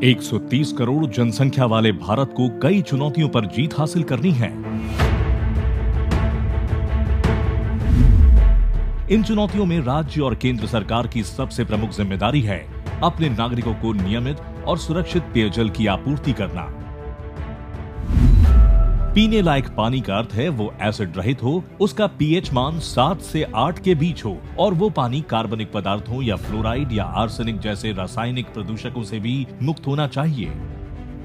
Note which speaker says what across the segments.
Speaker 1: 130 करोड़ जनसंख्या वाले भारत को कई चुनौतियों पर जीत हासिल करनी है। इन चुनौतियों में राज्य और केंद्र सरकार की सबसे प्रमुख जिम्मेदारी है अपने नागरिकों को नियमित और सुरक्षित पेयजल की आपूर्ति करना। पीने लायक पानी का अर्थ है वो एसिड रहित हो, उसका पीएच मान 7 से 8 के बीच हो और वो पानी कार्बनिक पदार्थों या फ्लोराइड या आर्सेनिक जैसे रासायनिक प्रदूषकों से भी मुक्त होना चाहिए।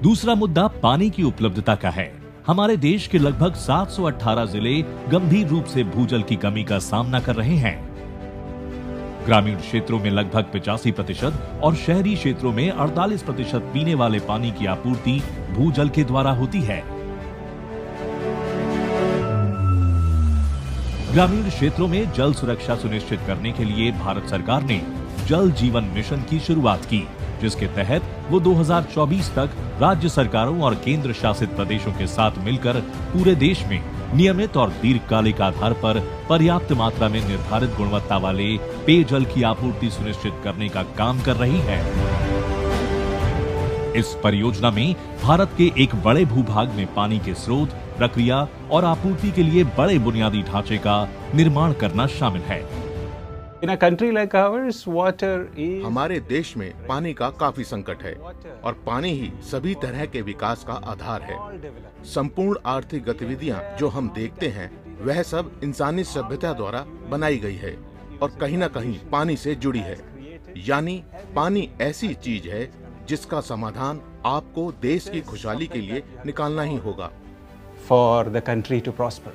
Speaker 1: दूसरा मुद्दा पानी की उपलब्धता का है। हमारे देश के लगभग 718 जिले गंभीर रूप से भूजल की कमी का सामना कर रहे हैं। ग्रामीण क्षेत्रों में लगभग 85% और शहरी क्षेत्रों में 48% पीने वाले पानी की आपूर्ति भूजल के द्वारा होती है। ग्रामीण क्षेत्रों में जल सुरक्षा सुनिश्चित करने के लिए भारत सरकार ने जल जीवन मिशन की शुरुआत की, जिसके तहत वो 2024 तक राज्य सरकारों और केंद्र शासित प्रदेशों के साथ मिलकर पूरे देश में नियमित और दीर्घकालिक आधार पर पर्याप्त मात्रा में निर्धारित गुणवत्ता वाले पेयजल की आपूर्ति सुनिश्चित करने का काम कर रही है। इस परियोजना में भारत के एक बड़े भूभाग में पानी के स्रोत, प्रक्रिया और आपूर्ति के लिए बड़े बुनियादी ढांचे का निर्माण करना शामिल है।
Speaker 2: हमारे देश में पानी का काफी संकट है और पानी ही सभी तरह के विकास का आधार है। संपूर्ण आर्थिक गतिविधियां जो हम देखते हैं वह सब इंसानी सभ्यता द्वारा बनाई गई है और कहीं न कहीं पानी से जुड़ी है। यानी पानी ऐसी चीज है जिसका समाधान आपको देश की खुशहाली के लिए निकालना ही होगा।
Speaker 3: For the country to prosper.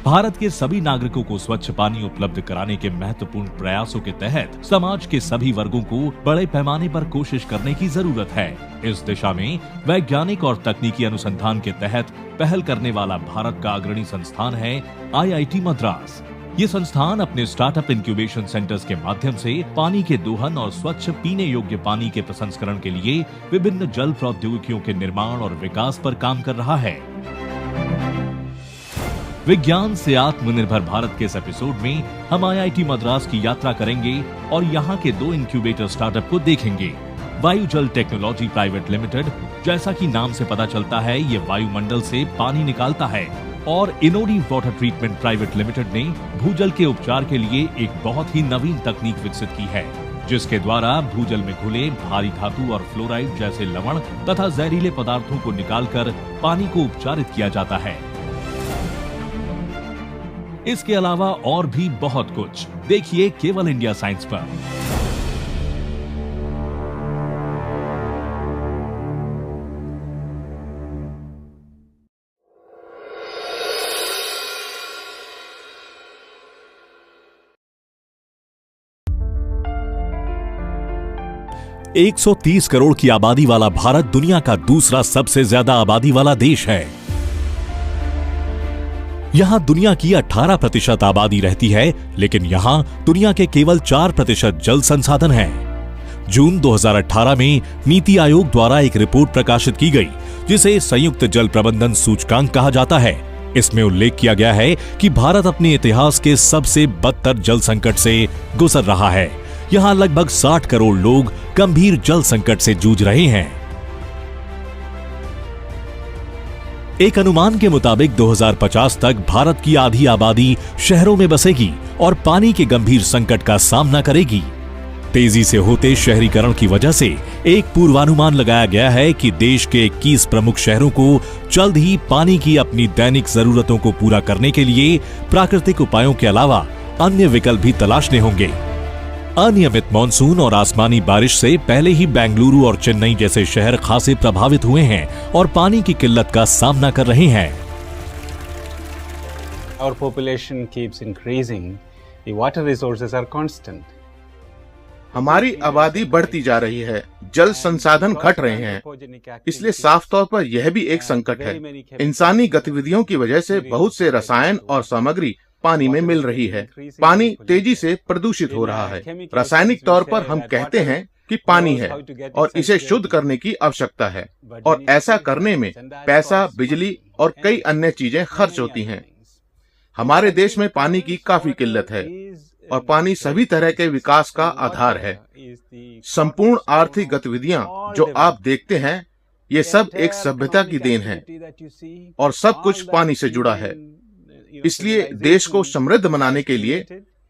Speaker 1: Bharat के सभी नागरिकों को स्वच्छ पानी उपलब्ध कराने के महत्वपूर्ण प्रयासों के तहत समाज के सभी वर्गों को बड़े पैमाने पर कोशिश करने की जरूरत है। इस दिशा में वैज्ञानिक और तकनीकी अनुसंधान के तहत पहल करने वाला भारत का अग्रणी संस्थान है IIT मद्रास। ये संस्थान अपने स्टार्टअप इंक्यूबेशन सेंटर्स के माध्यम से पानी के दोहन और स्वच्छ पीने योग्य पानी के प्रसंस्करण के लिए विभिन्न जल प्रौद्योगिकियों के निर्माण और विकास पर काम कर रहा है। विज्ञान से आत्मनिर्भर भारत के इस एपिसोड में हम IIT मद्रास की यात्रा करेंगे और यहाँ के 2 इंक्यूबेटर स्टार्टअप को देखेंगे। वायुजल टेक्नोलॉजी प्राइवेट लिमिटेड, जैसा कि नाम से पता चलता है, ये वायुमंडल से पानी निकालता है, और इनोडी वाटर ट्रीटमेंट प्राइवेट लिमिटेड ने भूजल के उपचार के लिए एक बहुत ही नवीन तकनीक विकसित की है, जिसके द्वारा भूजल में घुले भारी धातु और फ्लोराइड जैसे लवण तथा जहरीले पदार्थों को निकालकर पानी को उपचारित किया जाता है। इसके अलावा और भी बहुत कुछ देखिए केवल इंडिया साइंस पर। एक 130 करोड़ की आबादी वाला भारत दुनिया का दूसरा सबसे ज्यादा आबादी वाला देश है। यहां दुनिया की 18% आबादी रहती है, लेकिन यहां दुनिया के केवल 4% जल संसाधन हैं। जून 2018 में नीति आयोग द्वारा एक रिपोर्ट प्रकाशित की गई, जिसे संयुक्त जल प्रबंधन सूचकांक कहा जाता है। इसमें उल्लेख किया गया है कि भारत अपने इतिहास के सबसे बदतर जल संकट से गुजर रहा है। यहां लगभग 60 करोड़ लोग गंभीर जल संकट से जूझ रहे हैं। एक अनुमान के मुताबिक 2050 तक भारत की आधी आबादी शहरों में बसेगी और पानी के गंभीर संकट का सामना करेगी। तेजी से होते शहरीकरण की वजह से एक पूर्वानुमान लगाया गया है कि देश के 21 प्रमुख शहरों को जल्द ही पानी की अपनी दैनिक जरूरतों को पूरा करने के लिए प्राकृतिक उपायों के अलावा अन्य विकल्प भी तलाशने होंगे। अनियमित मानसून और आसमानी बारिश से पहले ही बेंगलुरु और चेन्नई जैसे शहर खासे प्रभावित हुए हैं और पानी की किल्लत का सामना कर रहे हैं।
Speaker 3: Our population keeps increasing. The water resources are constant.
Speaker 2: हमारी आबादी बढ़ती जा रही है, जल संसाधन घट रहे हैं, इसलिए साफ तौर पर यह भी एक संकट है। इंसानी गतिविधियों की वजह से बहुत से रसायन और सामग्री पानी में मिल रही है। पानी तेजी से प्रदूषित हो रहा है। रासायनिक तौर पर हम कहते हैं कि पानी है और इसे शुद्ध करने की आवश्यकता है, और ऐसा करने में पैसा, बिजली और कई अन्य चीजें खर्च होती हैं। हमारे देश में पानी की काफी किल्लत है। और पानी सभी तरह के विकास का आधार है। संपूर्ण आर्थिक गतिविधियां जो आप देखते हैं, ये सब एक सभ्यता की देन है और सब कुछ पानी से जुड़ा है। इसलिए देश को समृद्ध बनाने के लिए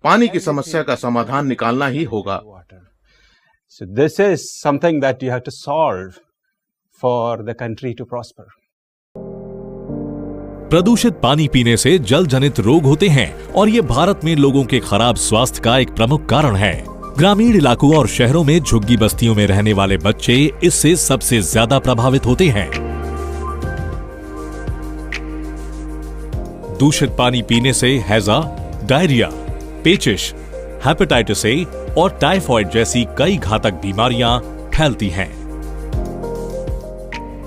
Speaker 2: पानी की समस्या का समाधान निकालना ही होगा।
Speaker 3: So this is something that you have to solve for the country to prosper.
Speaker 1: प्रदूषित पानी पीने से जल जनित रोग होते हैं और ये भारत में लोगों के खराब स्वास्थ्य का एक प्रमुख कारण है। ग्रामीण इलाकों और शहरों में झुग्गी बस्तियों में रहने वाले बच्चे इससे सबसे ज्यादा प्रभावित होते हैं। दूषित पानी पीने से हैजा, डायरिया, पेचिश, हेपेटाइटिस ए और टाइफॉइड जैसी कई घातक बीमारियां फैलती हैं।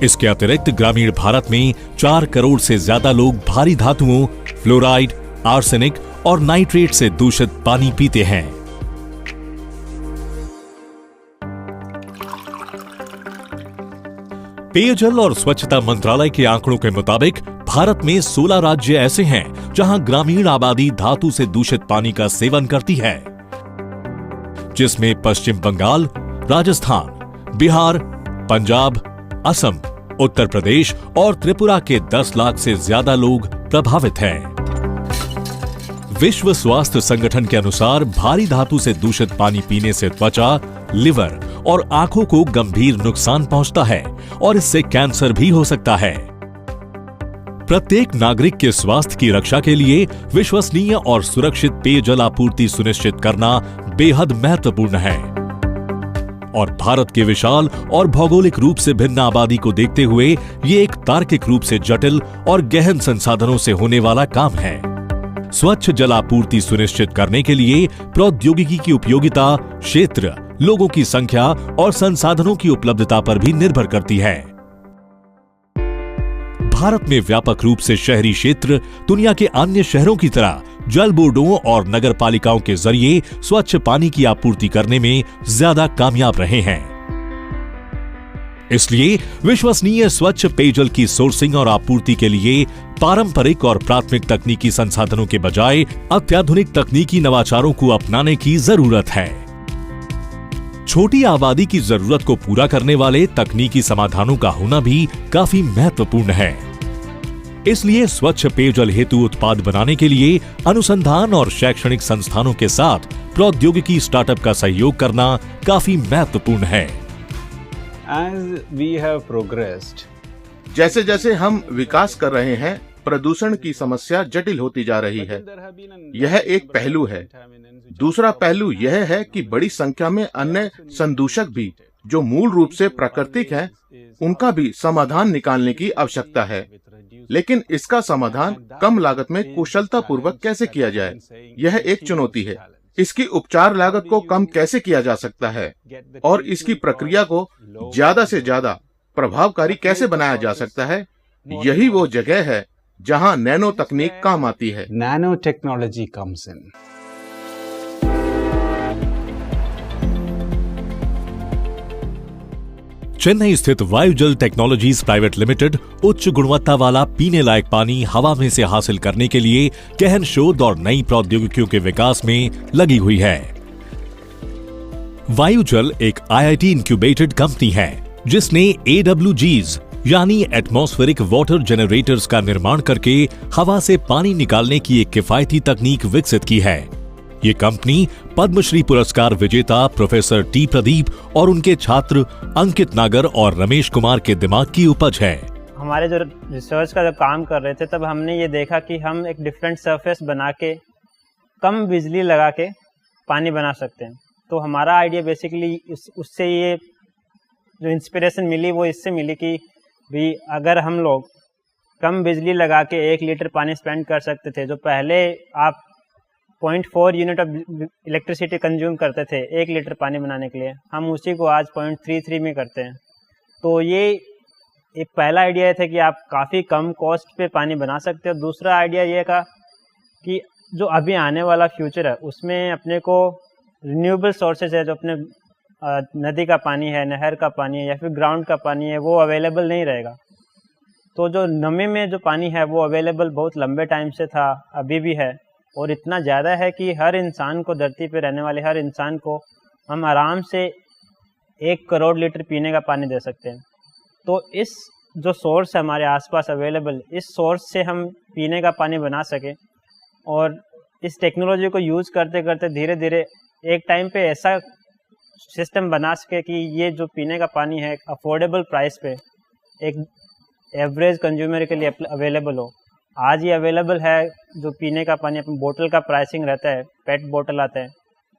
Speaker 1: इसके अतिरिक्त ग्रामीण भारत में 4 करोड़ से ज्यादा लोग भारी धातुओं, फ्लोराइड, आर्सेनिक और नाइट्रेट से दूषित पानी पीते हैं। पेयजल और स्वच्छता मंत्रालय के आंकड़ों के मुताबिक भारत में 16 राज्य ऐसे हैं जहां ग्रामीण आबादी धातु से दूषित पानी का सेवन करती है, जिसमें पश्चिम बंगाल, राजस्थान, बिहार, पंजाब, असम, उत्तर प्रदेश और त्रिपुरा के 10 लाख से ज्यादा लोग प्रभावित हैं। विश्व स्वास्थ्य संगठन के अनुसार भारी धातु से दूषित पानी पीने से त्वचा, लिवर और आंखों को गंभीर नुकसान पहुंचता है और इससे कैंसर भी हो सकता है। प्रत्येक नागरिक के स्वास्थ्य की रक्षा के लिए विश्वसनीय और सुरक्षित पेयजल आपूर्ति सुनिश्चित करना बेहद महत्वपूर्ण है और भारत के विशाल और भौगोलिक रूप से भिन्न आबादी को देखते हुए ये एक तार्किक रूप से जटिल और गहन संसाधनों से होने वाला काम है। स्वच्छ जल आपूर्ति सुनिश्चित करने के लिए प्रौद्योगिकी की उपयोगिता क्षेत्र, लोगों की संख्या और संसाधनों की उपलब्धता पर भी निर्भर करती है। भारत में व्यापक रूप से शहरी क्षेत्र दुनिया के अन्य शहरों की तरह जल बोर्डों और नगर पालिकाओं के जरिए स्वच्छ पानी की आपूर्ति करने में ज्यादा कामयाब रहे हैं। इसलिए विश्वसनीय स्वच्छ पेयजल की सोर्सिंग और आपूर्ति के लिए पारंपरिक और प्राथमिक तकनीकी संसाधनों के बजाय अत्याधुनिक तकनीकी नवाचारों को अपनाने की जरूरत है। छोटी आबादी की जरूरत को पूरा करने वाले तकनीकी समाधानों का होना भी काफी महत्वपूर्ण है। इसलिए स्वच्छ पेयजल हेतु उत्पाद बनाने के लिए अनुसंधान और शैक्षणिक संस्थानों के साथ प्रौद्योगिकी स्टार्टअप का सहयोग करना काफी महत्वपूर्ण है।
Speaker 3: As we have progressed,
Speaker 2: जैसे जैसे हम विकास कर रहे हैं, प्रदूषण की समस्या जटिल होती जा रही है। यह एक पहलू है। दूसरा पहलू यह है कि बड़ी संख्या में अन्य संदूषक भी, जो मूल रूप से प्राकृतिक हैं, उनका भी समाधान निकालने की आवश्यकता है। लेकिन इसका समाधान कम लागत में कुशलता पूर्वक कैसे किया जाए, यह एक चुनौती है। इसकी उपचार लागत को कम कैसे किया जा सकता है और इसकी प्रक्रिया को ज्यादा से ज्यादा प्रभावकारी कैसे बनाया जा सकता है, यही वो जगह है जहां नैनो तकनीक काम आती है।
Speaker 3: nano technology comes in.
Speaker 1: Chennai स्थित वायुजल टेक्नोलॉजीज प्राइवेट लिमिटेड उच्च गुणवत्ता वाला पीने लायक पानी हवा में से हासिल करने के लिए गहन शोध और नई प्रौद्योगिकियों के विकास में लगी हुई है। वायुजल एक IIT इंक्यूबेटेड कंपनी है जिसने AWGs यानी एटमॉस्फेरिक वाटर जनरेटर्स का निर्माण करके हवा से पानी निकालने की एक किफायती तकनीक विकसित की है। ये कंपनी पद्मश्री पुरस्कार विजेता प्रोफेसर टी प्रदीप और उनके छात्र अंकित नागर और रमेश कुमार के दिमाग की उपज है।
Speaker 4: हमारे जो रिसर्च का जब काम कर रहे थे तब हमने ये देखा कि हम एक डिफरेंट सरफेस बना के कम बिजली लगा के पानी बना सकते हैं। तो हमारा आइडिया बेसिकली उससे ये जो इंस्पिरेशन मिली वो इससे मिली कि भी अगर हम लोग कम बिजली लगा के 1 लीटर पानी स्पेंड कर सकते थे, जो पहले आप 0.4 यूनिट ऑफ इलेक्ट्रिसिटी कंज्यूम करते थे 1 लीटर पानी बनाने के लिए, हम उसी को आज 0.33 में करते हैं। तो ये एक पहला आइडिया था कि आप काफ़ी कम कॉस्ट पे पानी बना सकते हो। दूसरा आइडिया ये था कि जो अभी आने वाला फ्यूचर है उसमें अपने को रिन्यूएबल सोर्सेज है, जो अपने नदी का पानी है, नहर का पानी है या फिर ग्राउंड का पानी है, वो अवेलेबल नहीं रहेगा। तो जो नमी में जो पानी है वो अवेलेबल बहुत लंबे टाइम से था, अभी भी है। और इतना ज़्यादा है कि हर इंसान को, धरती पे रहने वाले हर इंसान को हम आराम से 1 करोड़ लीटर पीने का पानी दे सकते हैं। तो इस जो सोर्स है हमारे आसपास अवेलेबल, इस सोर्स से हम पीने का पानी बना सकें और इस टेक्नोलॉजी को यूज़ करते करते धीरे धीरे एक टाइम पे ऐसा सिस्टम बना सके कि ये जो पीने का पानी है अफोर्डेबल प्राइस पे एक एवरेज कंज्यूमर के लिए अवेलेबल हो। आज ये अवेलेबल है, जो पीने का पानी अपने बोतल का प्राइसिंग रहता है, पेट बोतल आता है,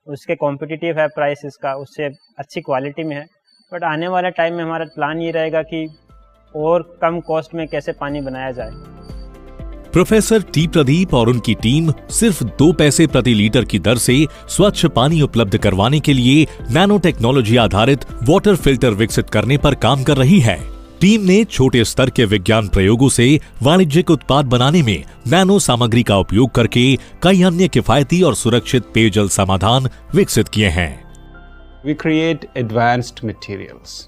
Speaker 4: उसके कॉम्पिटिटिव है प्राइस इसका, उससे अच्छी क्वालिटी में है। बट आने वाले टाइम में हमारा प्लान ये रहेगा कि और कम कॉस्ट में कैसे पानी बनाया जाए।
Speaker 1: प्रोफेसर टी प्रदीप और उनकी टीम सिर्फ 2 पैसे प्रति लीटर की दर से स्वच्छ पानी उपलब्ध करवाने के लिए नैनो टेक्नोलॉजी आधारित वाटर फिल्टर विकसित करने पर काम कर रही है। टीम ने छोटे स्तर के विज्ञान प्रयोगों से वाणिज्यिक उत्पाद बनाने में नैनो सामग्री का उपयोग करके कई अन्य किफायती और सुरक्षित पेयजल समाधान विकसित किए हैं।
Speaker 3: We create advanced materials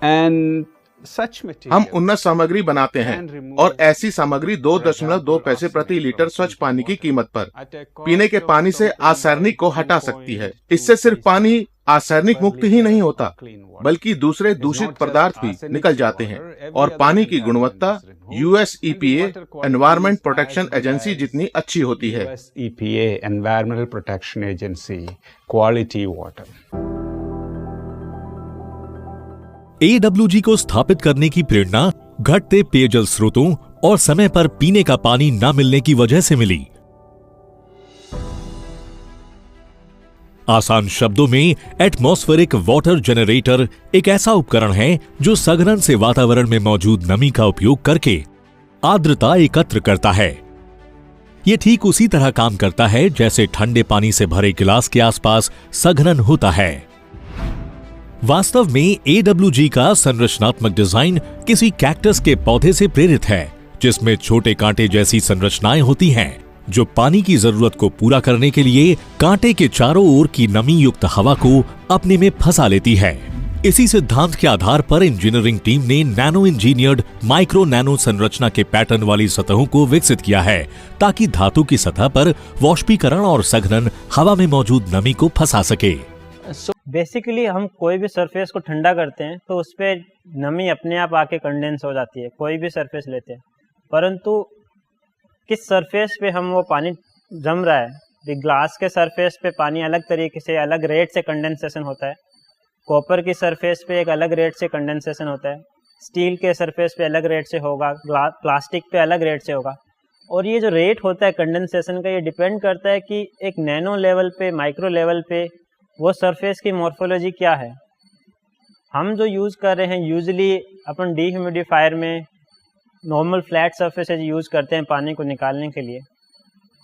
Speaker 3: and such materials
Speaker 2: हम उन्नत सामग्री बनाते हैं और ऐसी सामग्री 2.2 पैसे प्रति लीटर स्वच्छ पानी की कीमत पर पीने के पानी से आर्सेनिक को हटा सकती है। इससे सिर्फ पानी आर्सेनिक मुक्त ही नहीं होता, बल्कि दूसरे दूषित पदार्थ भी निकल जाते हैं और पानी की गुणवत्ता US EPA environment protection agency जितनी अच्छी होती है।
Speaker 3: US EPA environmental protection agency quality water.
Speaker 1: AWG को स्थापित करने की प्रेरणा घटते पेयजल स्रोतों और समय पर पीने का पानी न मिलने की वजह से मिली। आसान शब्दों में एटमॉस्फेरिक वाटर जनरेटर एक ऐसा उपकरण है जो सघनन से वातावरण में मौजूद नमी का उपयोग करके आर्द्रता एकत्र करता है। ये ठीक उसी तरह काम करता है जैसे ठंडे पानी से भरे गिलास के आसपास सघनन होता है। वास्तव में AWG का संरचनात्मक डिजाइन किसी कैक्टस के पौधे से प्रेरित है, जिसमें छोटे कांटे जैसी संरचनाएं होती हैं, जो पानी की जरूरत को पूरा करने के लिए कांटे के चारों ओर की नमी युक्त हवा को अपने में फंसा लेती है। इसी सिद्धांत के आधार पर इंजीनियरिंग टीम ने नैनो इंजीनियर्ड माइक्रो नैनो संरचना के पैटर्न वाली सतहों को विकसित किया है, ताकि धातु की सतह पर वाष्पीकरण और सघनन हवा में मौजूद नमी को फंसा सके।
Speaker 4: बेसिकली हम कोई भी सरफेस को ठंडा करते हैं तो उस पर नमी अपने आप आके कंडेंस हो जाती है, कोई भी सरफेस लेते हैं। परंतु किस सरफेस पे हम वो पानी जम रहा है, ग्लास के सरफेस पे पानी अलग तरीके से अलग रेट से कंडेंसेशन होता है, कॉपर की सरफेस पे एक अलग रेट से कंडेंसेशन होता है, स्टील के सरफेस पे अलग रेट से होगा, प्लास्टिक पे अलग रेट से होगा। और ये जो रेट होता है कंडेंसेशन का, ये डिपेंड करता है कि एक नैनो लेवल पे, माइक्रो लेवल पे वो सरफेस की मॉर्फोलॉजी क्या है। हम जो यूज़ कर रहे हैं यूजली अपन डीह्यूमिडिफायर में नॉर्मल फ्लैट सरफेसेज यूज़ करते हैं पानी को निकालने के लिए।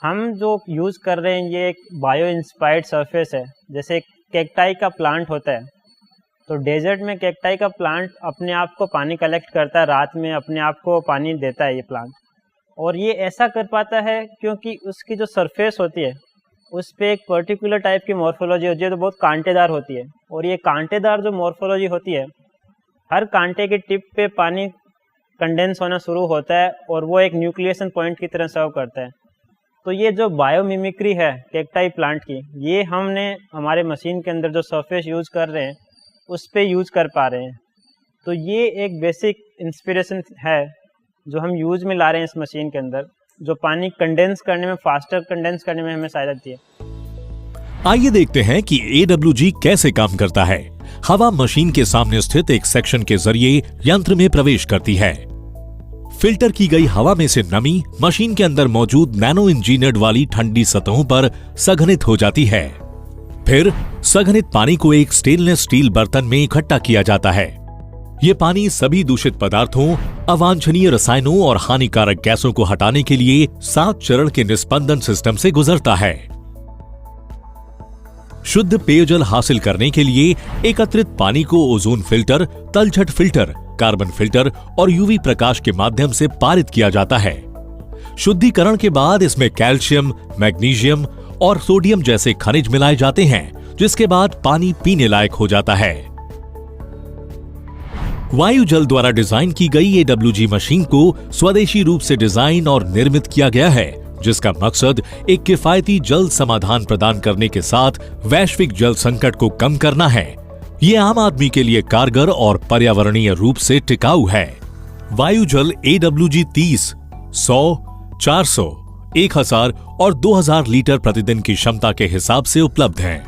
Speaker 4: हम जो यूज़ कर रहे हैं ये एक बायो इंस्पायर्ड सरफेस है। जैसे कैक्टाई का प्लांट होता है, तो डेजर्ट में कैक्टाई का प्लांट अपने आप को पानी कलेक्ट करता है, रात में अपने आप को पानी देता है ये प्लांट। और ये ऐसा कर पाता है क्योंकि उसकी जो सरफेस होती है उस पर एक पर्टिकुलर टाइप की मॉर्फोलॉजी होती है, तो बहुत कांटेदार होती है। और ये कांटेदार जो मॉर्फोलॉजी होती है, हर कांटे के टिप पे पानी कंडेंस होना शुरू होता है और वो एक न्यूक्लिएशन पॉइंट की तरह सर्व करता है। तो ये जो बायोमिमिक्री है कैक्टाई प्लांट की, ये हमने हमारे मशीन के अंदर जो सरफेस यूज़ कर रहे हैं उस पर यूज़ कर पा रहे हैं। तो ये एक बेसिक इंस्पिरेशन है जो हम यूज़ में ला रहे हैं इस मशीन के अंदर, जो पानी कंडेंस करने में, फास्टर कंडेंस करने में हमें सहायता देती है।
Speaker 1: आइए देखते हैं कि AWG कैसे काम करता है। हवा मशीन के सामने स्थित एक सेक्शन के जरिए यंत्र में प्रवेश करती है। फिल्टर की गई हवा में से नमी मशीन के अंदर मौजूद नैनो इंजीनियर्ड वाली ठंडी सतहों पर सघनित हो जाती है। फिर सघनित पानी को एक स्टेनलेस स्टील बर्तन में इकट्ठा किया जाता है। ये पानी सभी दूषित पदार्थों, अवांछनीय रसायनों और हानिकारक गैसों को हटाने के लिए 7 चरण के निस्पंदन सिस्टम से गुजरता है। शुद्ध पेयजल हासिल करने के लिए एकत्रित पानी को ओजोन फिल्टर, तलछट फिल्टर, कार्बन फिल्टर और यूवी प्रकाश के माध्यम से पारित किया जाता है। शुद्धिकरण के बाद इसमें कैल्शियम, मैग्नीशियम और सोडियम जैसे खनिज मिलाए जाते हैं, जिसके बाद पानी पीने लायक हो जाता है। वायु जल द्वारा डिजाइन की गई AWG मशीन को स्वदेशी रूप से डिजाइन और निर्मित किया गया है, जिसका मकसद एक किफायती जल समाधान प्रदान करने के साथ वैश्विक जल संकट को कम करना है। ये आम आदमी के लिए कारगर और पर्यावरणीय रूप से टिकाऊ है। वायुजल AWG 30, 100, 400, 1000 और 2000 लीटर प्रतिदिन की क्षमता के हिसाब से उपलब्ध है।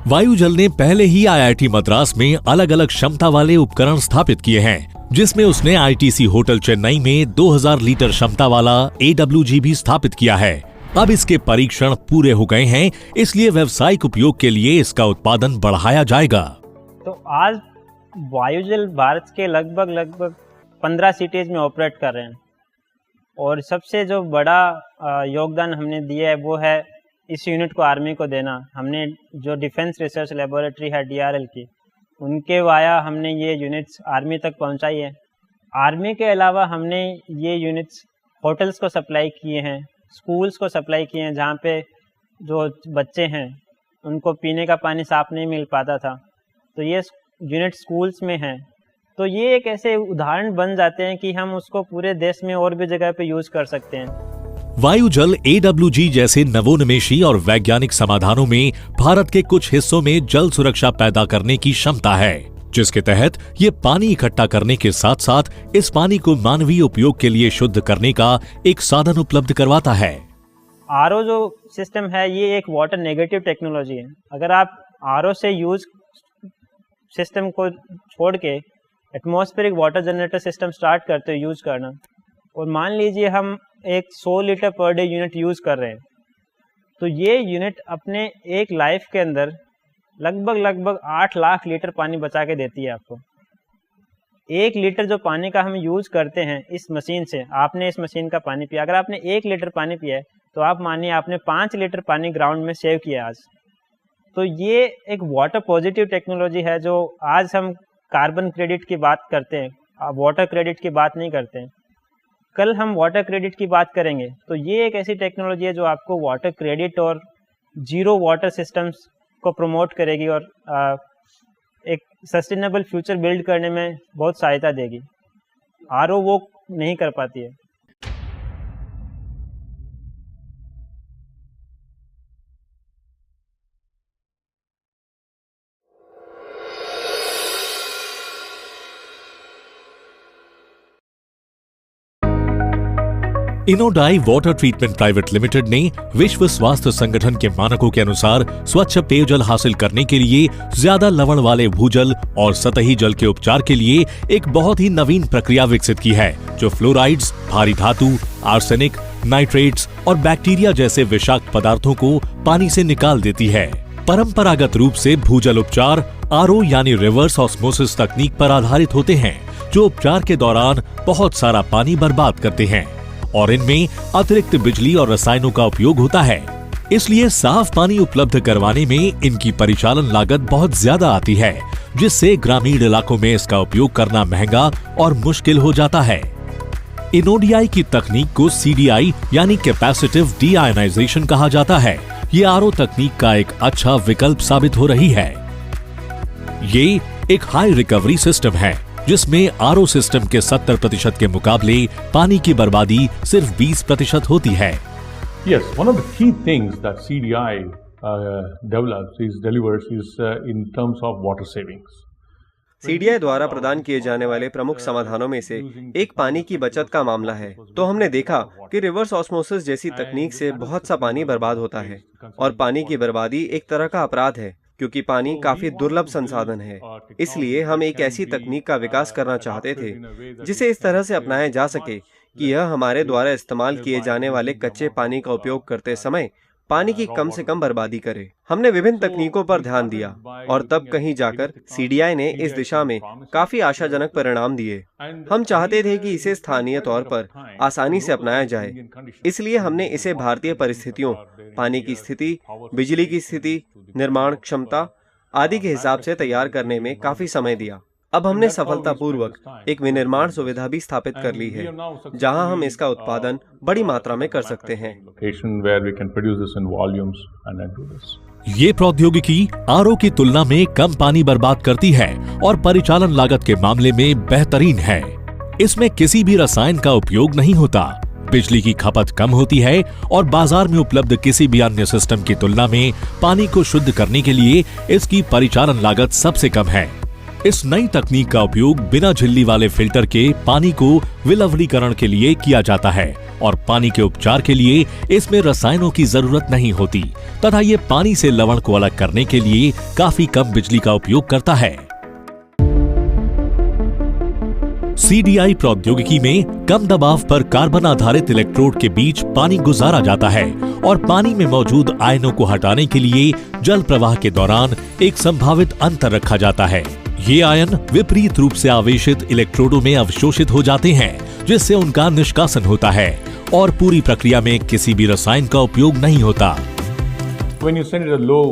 Speaker 1: वायुजल ने पहले ही IIT मद्रास में अलग अलग क्षमता वाले उपकरण स्थापित किए हैं, जिसमें उसने ITC होटल चेन्नई में 2000 लीटर क्षमता वाला AWG भी स्थापित किया है। अब इसके परीक्षण पूरे हो गए हैं, इसलिए व्यावसायिक उपयोग के लिए इसका उत्पादन बढ़ाया जाएगा।
Speaker 4: तो आज वायुजल भारत के लगभग 15 सिटीज में ऑपरेट कर रहे हैं, और सबसे जो बड़ा योगदान हमने दिया है वो है इस यूनिट को आर्मी को देना। हमने जो डिफेंस रिसर्च लेबोरेटरी है DRL की, उनके वाया हमने ये यूनिट्स आर्मी तक पहुंचाई है। आर्मी के अलावा हमने ये यूनिट्स होटल्स को सप्लाई किए हैं, स्कूल्स को सप्लाई किए हैं, जहाँ पे जो बच्चे हैं उनको पीने का पानी साफ नहीं मिल पाता था, तो ये यूनिट स्कूल्स में हैं। तो ये एक ऐसे उदाहरण बन जाते हैं कि हम उसको पूरे देश में और भी जगह पे यूज कर सकते हैं।
Speaker 1: वायुजल AWG जैसे नवोन्मेषी और वैज्ञानिक समाधानों में भारत के कुछ हिस्सों में जल सुरक्षा पैदा करने की क्षमता है, जिसके तहत ये पानी इकट्ठा करने के साथ साथ इस पानी को मानवीय उपयोग के लिए शुद्ध करने का एक साधन उपलब्ध करवाता है।
Speaker 4: RO जो सिस्टम है ये एक वाटर नेगेटिव टेक्नोलॉजी है। अगर आप RO से यूज सिस्टम को छोड़ के atmospheric water generator system start करते हो यूज करना, और मान लीजिए हम एक 100 litre per day unit use कर रहे हैं, तो ये यूनिट अपने एक लाइफ के अंदर लगभग 8 लाख लीटर पानी बचा के देती है आपको। 1 लीटर जो पानी का हम यूज करते हैं इस मशीन से, आपने इस मशीन का पानी पिया, अगर आपने 1 लीटर पानी पिया है तो आप मानिए आपने 5 लीटर पानी ग्राउंड में सेव किया आज। तो ये एक वाटर पॉजिटिव टेक्नोलॉजी है। जो आज हम कार्बन क्रेडिट की बात करते हैं, वाटर क्रेडिट की बात नहीं करते हैं, कल हम वाटर क्रेडिट की बात करेंगे। तो ये एक ऐसी टेक्नोलॉजी है जो आपको वाटर क्रेडिट और जीरो वाटर सिस्टम्स को प्रमोट करेगी और एक सस्टेनेबल फ्यूचर बिल्ड करने में बहुत सहायता देगी। RO वो नहीं कर पाती है।
Speaker 1: इनोडाई वाटर ट्रीटमेंट प्राइवेट लिमिटेड ने विश्व स्वास्थ्य संगठन के मानकों के अनुसार स्वच्छ पेयजल हासिल करने के लिए ज्यादा लवण वाले भूजल और सतही जल के उपचार के लिए एक बहुत ही नवीन प्रक्रिया विकसित की है, जो फ्लोराइड्स, भारी धातु, आर्सेनिक, नाइट्रेट्स और बैक्टीरिया जैसे विषाक्त पदार्थों को पानी से निकाल देती है। परंपरागत रूप से भूजल उपचार RO यानी रिवर्स ऑस्मोसिस तकनीक पर आधारित होते हैं, जो उपचार के दौरान बहुत सारा पानी बर्बाद करते हैं और इनमें अतिरिक्त बिजली और रसायनों का उपयोग होता है। इसलिए साफ पानी उपलब्ध करवाने में इनकी परिचालन लागत बहुत ज्यादा आती है, जिससे ग्रामीण इलाकों में इसका उपयोग करना महंगा और मुश्किल हो जाता है। इनोडियाई की तकनीक को CDI यानी कैपेसिटिव डीआयोनाइजेशन कहा जाता है। ये RO तकनीक का एक अच्छा विकल्प साबित हो रही है। ये एक हाई रिकवरी सिस्टम है, जिसमें RO सिस्टम के 70% के मुकाबले पानी की बर्बादी सिर्फ 20% होती है।
Speaker 5: Yes, one of the key things that CDI delivers is in terms of water savings.
Speaker 6: CDI द्वारा प्रदान किए जाने वाले प्रमुख समाधानों में से एक पानी की बचत का मामला है। तो हमने देखा कि रिवर्स ऑस्मोसिस जैसी तकनीक से बहुत सा पानी बर्बाद होता है, और पानी की बर्बादी एक तरह का अपराध है, क्योंकि पानी काफी दुर्लभ संसाधन है। इसलिए हम एक ऐसी तकनीक का विकास करना चाहते थे जिसे इस तरह से अपनाया जा सके कि यह हमारे द्वारा इस्तेमाल किए जाने वाले कच्चे पानी का उपयोग करते समय पानी की कम से कम बर्बादी करे। हमने विभिन्न तकनीकों पर ध्यान दिया और तब कहीं जाकर CDI ने इस दिशा में काफी आशाजनक परिणाम दिए। हम चाहते थे कि इसे स्थानीय तौर पर आसानी से अपनाया जाए, इसलिए हमने इसे भारतीय परिस्थितियों, पानी की स्थिति, बिजली की स्थिति, निर्माण क्षमता आदि के हिसाब से तैयार करने में काफी समय दिया। अब हमने सफलतापूर्वक एक विनिर्माण सुविधा भी स्थापित कर ली है, जहां हम इसका उत्पादन बड़ी मात्रा में कर सकते हैं।
Speaker 1: ये प्रौद्योगिकी RO की तुलना में कम पानी बर्बाद करती है और परिचालन लागत के मामले में बेहतरीन है। इसमें किसी भी रसायन का उपयोग नहीं होता, बिजली की खपत कम होती है और बाजार में उपलब्ध किसी भी अन्य सिस्टम की तुलना में पानी को शुद्ध करने के लिए इसकी परिचालन लागत सबसे कम है। इस नई तकनीक का उपयोग बिना झिल्ली वाले फिल्टर के पानी को विलवणीकरण के लिए किया जाता है और पानी के उपचार के लिए इसमें रसायनों की जरूरत नहीं होती तथा ये पानी से लवण को अलग करने के लिए काफी कम बिजली का उपयोग करता है। CDI प्रौद्योगिकी में कम दबाव पर कार्बन आधारित इलेक्ट्रोड के बीच पानी गुजारा जाता है और पानी में मौजूद आयनों को हटाने के लिए जल प्रवाह के दौरान एक संभावित अंतर रखा जाता है। ये आयन विपरीत रूप से आवेशित इलेक्ट्रोडों में अवशोषित हो जाते हैं, जिससे उनका निष्कासन होता है और पूरी प्रक्रिया में किसी भी रसायन का उपयोग नहीं होता।
Speaker 5: When you send it a low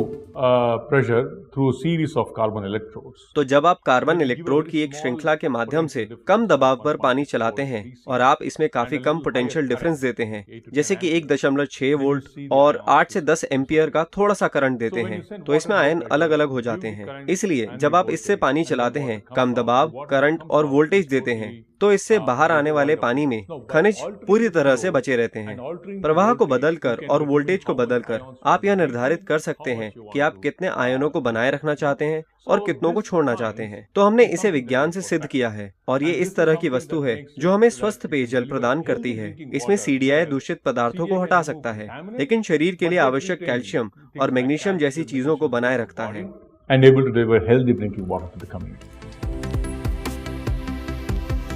Speaker 5: pressure through a series of carbon electrodes.
Speaker 6: तो जब आप कार्बन इलेक्ट्रोड की एक श्रृंखला के माध्यम से कम दबाव पर पानी चलाते हैं और आप इसमें काफी कम पोटेंशियल डिफरेंस देते हैं, जैसे कि 1.6 वोल्ट और 8 से 10 एम्पियर का थोड़ा सा करंट देते हैं, तो इसमें आयन अलग अलग हो जाते हैं। इसलिए जब आप इससे पानी चलाते हैं, कम दबाव, करंट और वोल्टेज देते हैं, तो इससे बाहर आने वाले पानी में खनिज पूरी तरह से बचे रहते हैं। प्रवाह को बदलकर और वोल्टेज को बदलकर आप यह निर्धारित कर सकते हैं कि आप कितने आयनों को बनाए रखना चाहते हैं और कितनों को छोड़ना चाहते हैं। तो हमने इसे विज्ञान से सिद्ध किया है और ये इस तरह की वस्तु है जो हमें स्वस्थ पेयजल प्रदान करती है। इसमें CDI दूषित पदार्थों को हटा सकता है, लेकिन शरीर के लिए आवश्यक कैल्शियम और मैग्नीशियम जैसी चीजों को बनाए रखता है।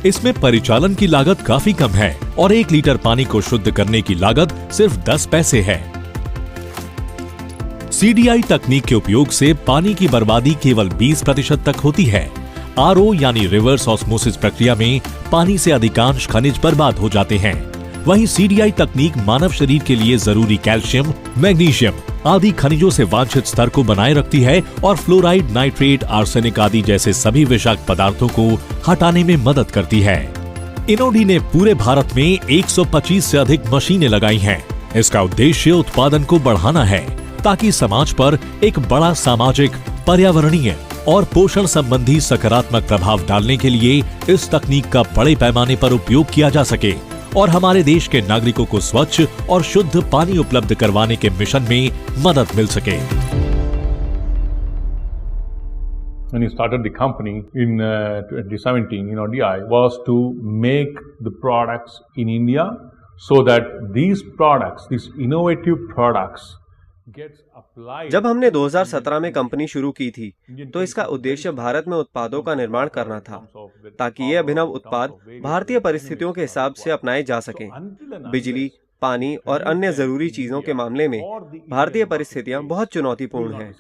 Speaker 1: इसमें परिचालन की लागत काफी कम है और 1 लीटर पानी को शुद्ध करने की लागत सिर्फ 10 पैसे है। CDI तकनीक के उपयोग से पानी की बर्बादी केवल 20% तक होती है। RO यानी रिवर्स ऑस्मोसिस प्रक्रिया में पानी से अधिकांश खनिज बर्बाद हो जाते हैं। वहीं CDI तकनीक मानव शरीर के लिए जरूरी कैल्शियम, मैग्नीशियम आदि खनिजों से वांछित स्तर को बनाए रखती है और फ्लोराइड, नाइट्रेट, आर्सेनिक आदि जैसे सभी विषाक्त पदार्थों को हटाने में मदद करती है। इनोडी ने पूरे भारत में 125 से अधिक मशीनें लगाई हैं। इसका उद्देश्य उत्पादन को बढ़ाना है ताकि समाज पर एक बड़ा सामाजिक, पर्यावरणीय और पोषण संबंधी सकारात्मक प्रभाव डालने के लिए इस तकनीक का बड़े पैमाने पर उपयोग किया जा सके और हमारे देश के नागरिकों को स्वच्छ और शुद्ध पानी उपलब्ध करवाने के मिशन में मदद मिल सके।
Speaker 5: When he started the company in 2017, DI was to make the products in India so that these products, these innovative products,
Speaker 6: जब हमने 2017 में कंपनी शुरू की थी, तो इसका उद्देश्य भारत में उत्पादों का निर्माण करना था ताकि ये अभिनव उत्पाद भारतीय परिस्थितियों के हिसाब से अपनाए जा सकें। बिजली, पानी और अन्य जरूरी चीजों के मामले में भारतीय परिस्थितियां बहुत चुनौतीपूर्ण हैं।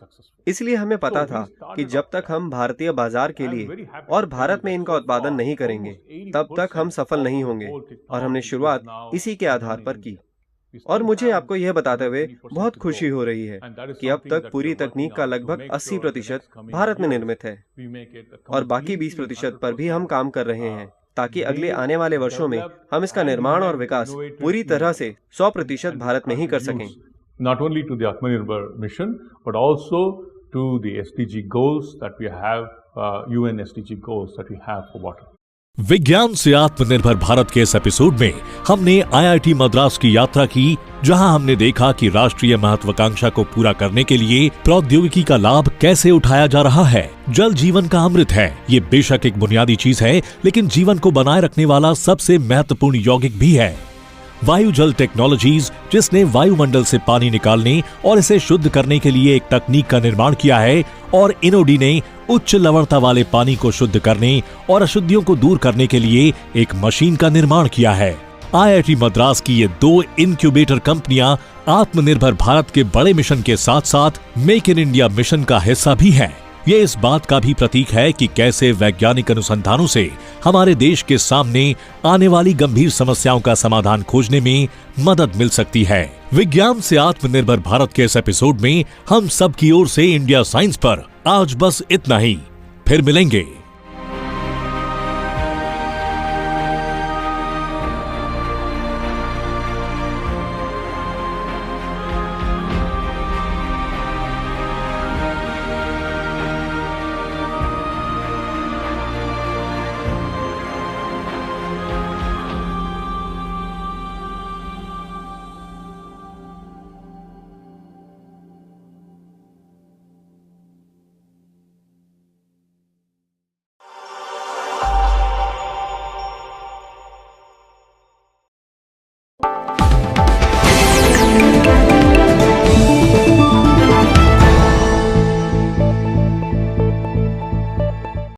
Speaker 6: इसलिए हमें पता था कि जब तक हम भारतीय बाजार के लिए और भारत में इनका उत्पादन नहीं करेंगे, तब तक हम सफल नहीं होंगे और हमने शुरुआत इसी के आधार पर की। और मुझे आपको यह बताते हुए बहुत खुशी हो रही है कि अब तक पूरी तकनीक का लगभग 80% भारत में निर्मित है और बाकी 20% पर भी हम काम कर रहे हैं ताकि अगले आने वाले वर्षों में हम इसका निर्माण और विकास पूरी तरह से 100% भारत में ही कर सकें।
Speaker 5: Not only to the Atmanirbhar mission, but also to the SDG goals that we have, UN SDG goals that we have for water.
Speaker 1: विज्ञान से आत्मनिर्भर भारत के इस एपिसोड में हमने IIT मद्रास की यात्रा की, जहां हमने देखा कि राष्ट्रीय महत्वाकांक्षा को पूरा करने के लिए प्रौद्योगिकी का लाभ कैसे उठाया जा रहा है। जल जीवन का अमृत है। ये बेशक एक बुनियादी चीज है, लेकिन जीवन को बनाए रखने वाला सबसे महत्वपूर्ण यौगिक भी है। वायु जल टेक्नोलॉजीज, जिसने वायुमंडल से पानी निकालने और इसे शुद्ध करने के लिए एक तकनीक का निर्माण किया है, और इनोडी ने उच्च लवणता वाले पानी को शुद्ध करने और अशुद्धियों को दूर करने के लिए एक मशीन का निर्माण किया है। IIT मद्रास की ये 2 इनक्यूबेटर कंपनियां आत्मनिर्भर भारत के बड़े मिशन के साथ साथ मेक इन इंडिया मिशन का हिस्सा भी है। ये इस बात का भी प्रतीक है कि कैसे वैज्ञानिक अनुसंधानों से हमारे देश के सामने आने वाली गंभीर समस्याओं का समाधान खोजने में मदद मिल सकती है। विज्ञान से आत्मनिर्भर भारत के इस एपिसोड में हम सब की ओर से इंडिया साइंस पर आज बस इतना ही। फिर मिलेंगे।